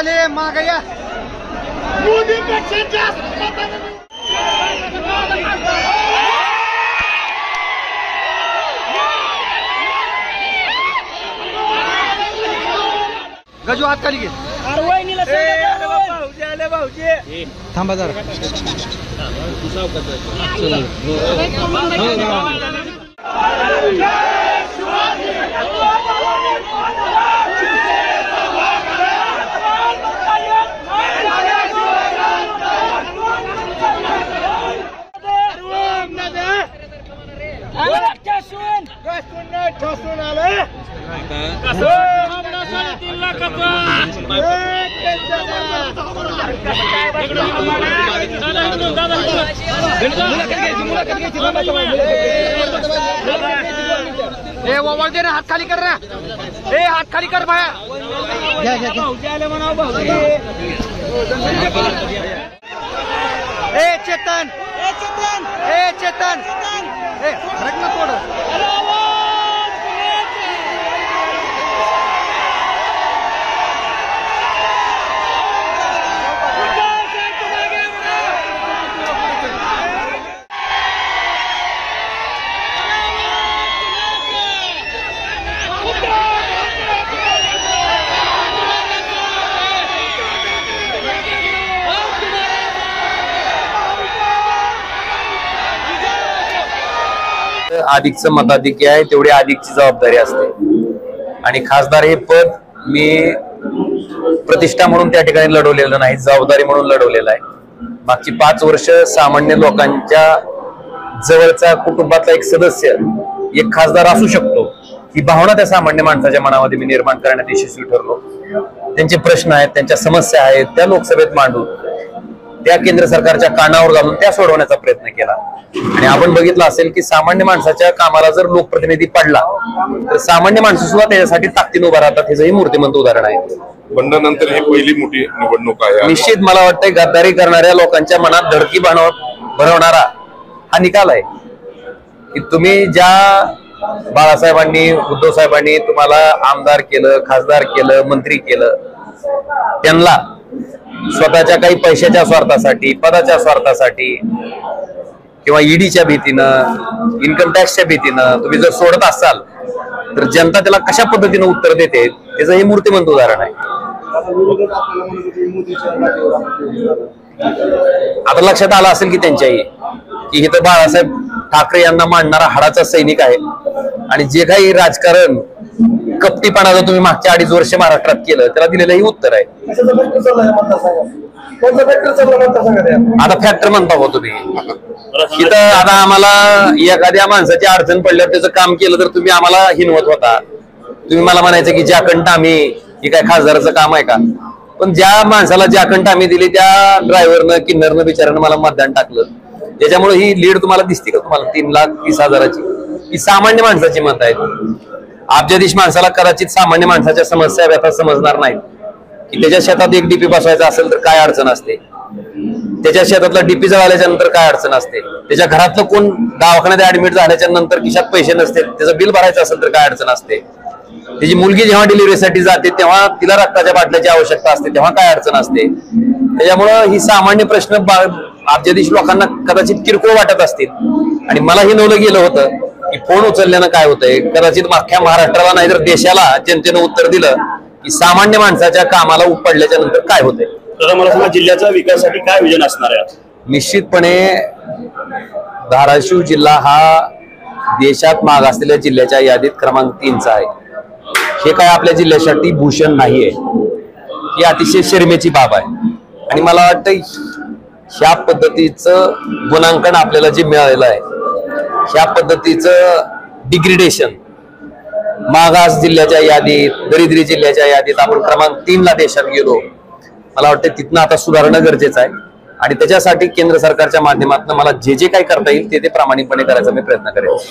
झाले मागया मोदीपेक्षा जास्त गजू हात खाली घे थांबा जरा दे ना हात खाली कर ना हात खाली कर भाया चेतन चेतन फरक ना थोडं अधिकचं मताधिक्य आहे तेवढी अधिकची जबाबदारी असते आणि खासदार हे पद मी प्रतिष्ठा म्हणून त्या ठिकाणी लढवलेलं नाही, जबाबदारी म्हणून लढवलेलं आहे। मागची 5 वर्ष सामान्य लोकांच्या जवळचा कुटुंबातला एक सदस्य एक खासदार असू शकतो ही भावना त्या सामान्य माणसाच्या मनामध्ये मी निर्माण करण्यात यशस्वी ठरलो। त्यांचे प्रश्न आहेत, त्यांच्या समस्या आहेत, त्या लोकसभेत मांडून त्या केंद्र सरकारच्या कानावर घालून त्या सोडवण्याचा प्रयत्न केला। आणि आपण बघितलं असेल की सामान्य माणसाच्या कामाला जर लोकप्रतिनिधी पडला तर सामान्य माणसं सुद्धा त्याच्यासाठी ताकदीने उभा राहतात, हे मूर्तिमंत उदाहरण आहे। बंडानंतर ही पहिली मोठी निवडणूक आहे। निश्चित मला वाटतं गद्दारी करणाऱ्या लोकांच्या मनात धडकी भरवणारा हा निकाल आहे की तुम्ही ज्या बाळासाहेबांनी उद्धव साहेबांनी तुम्हाला आमदार केलं, खासदार केलं, मंत्री केलं, त्यांना स्वतःच्या काही पैशाच्या स्वार्थासाठी, पदाच्या स्वार्थासाठी किंवा ईडीच्या भीतीनं, इन्कम टॅक्सच्या भीतीनं तुम्ही जर सोडत असाल तर जनता त्याला कशा पद्धतीने उत्तर देते त्याचं हे मूर्तिमंत उदाहरण आहे। आता लक्षात आलं असेल की त्यांच्याही की इथं बाळासाहेब ठाकरे यांना मांडणारा हाडाचा सैनिक आहे आणि जे काही राजकारण कपटीपणाचं तुम्ही मागच्या 2.5 वर्ष महाराष्ट्रात केलं त्याला दिलेलं ही उत्तर आहे। आता फॅक्टर म्हणता हो तुम्ही इथं आता आम्हाला एखाद्या माणसाची अडचण पडल्यावर त्याचं काम केलं तर तुम्ही आम्हाला हिनवत होता, तुम्ही मला म्हणायचं की ज्याकंठ आम्ही ही काय खासदाराचं काम आहे का? पण ज्या माणसाला ज्याकंठ आम्ही दिली त्या ड्रायव्हरनं किन्नरनं बिचारानं मला मतदान टाकलं, त्याच्यामुळे ही लीड तुम्हाला दिसते का? तुम्हाला 3,30,000ची ही सामान्य माणसाची मत आहेत। अब्जाधीश माणसाला कदाचित सामान्य माणसाच्या समस्या व्यथा समजणार नाहीत की त्याच्या शेतात एक डीपी बसवायचा असेल तर काय अडचण असते, त्याच्या शेतातला डीपी जळाल्याच्या नंतर काय अडचण असते, त्याच्या घरातलं कोण दवाखान्यात ऍडमिट झाल्याच्या नंतर खिशात पैसे नसते, त्याचं बिल भरायचं असेल तर काय अडचण असते, त्याची मुलगी जेव्हा डिलिव्हरीसाठी जाते तेव्हा तिला रक्ताच्या बाटल्याची आवश्यकता असते तेव्हा काय अडचण असते। त्याच्यामुळं ही सामान्य प्रश्न अब्जाधीश लोकांना कदाचित किरकोळ वाटत असतील आणि मला ही नवलं गेलं होतं की फोन उचलल्यानं काय होतंय, कदाचित अख्ख्या महाराष्ट्राला नाही तर देशाला जनतेनं उत्तर दिलं की सामान्य माणसाच्या कामाला पडल्याच्या नंतर काय होतंय। तर मला सांगा जिल्ह्याच्या विकासासाठी काय विजन असणार आहे? निश्चितपणे धाराशिव जिल्हा हा देशात माग असलेल्या जिल्ह्याच्या यादीत क्रमांक 3चा आहे। हे काय आपल्या जिल्ह्यासाठी भूषण नाहीये, ही अतिशय शर्मेची बाब आहे आणि मला वाटतं ह्या पद्धतीचं गुणांकन आपल्याला जे मिळालेलं आहे, ह्या पद्धतीचं डिग्रेडेशन मागास जिल्ह्याच्या यादीत, दरिद्री जिल्ह्याच्या यादीत आपण क्रमांक 3ला देशात गेलो, मला वाटतं तिथनं आता सुधारणं गरजेचं आहे आणि त्याच्यासाठी केंद्र सरकारच्या माध्यमातून मला जे काही करता येईल ते प्रामाणिकपणे करायचा मी प्रयत्न करेन।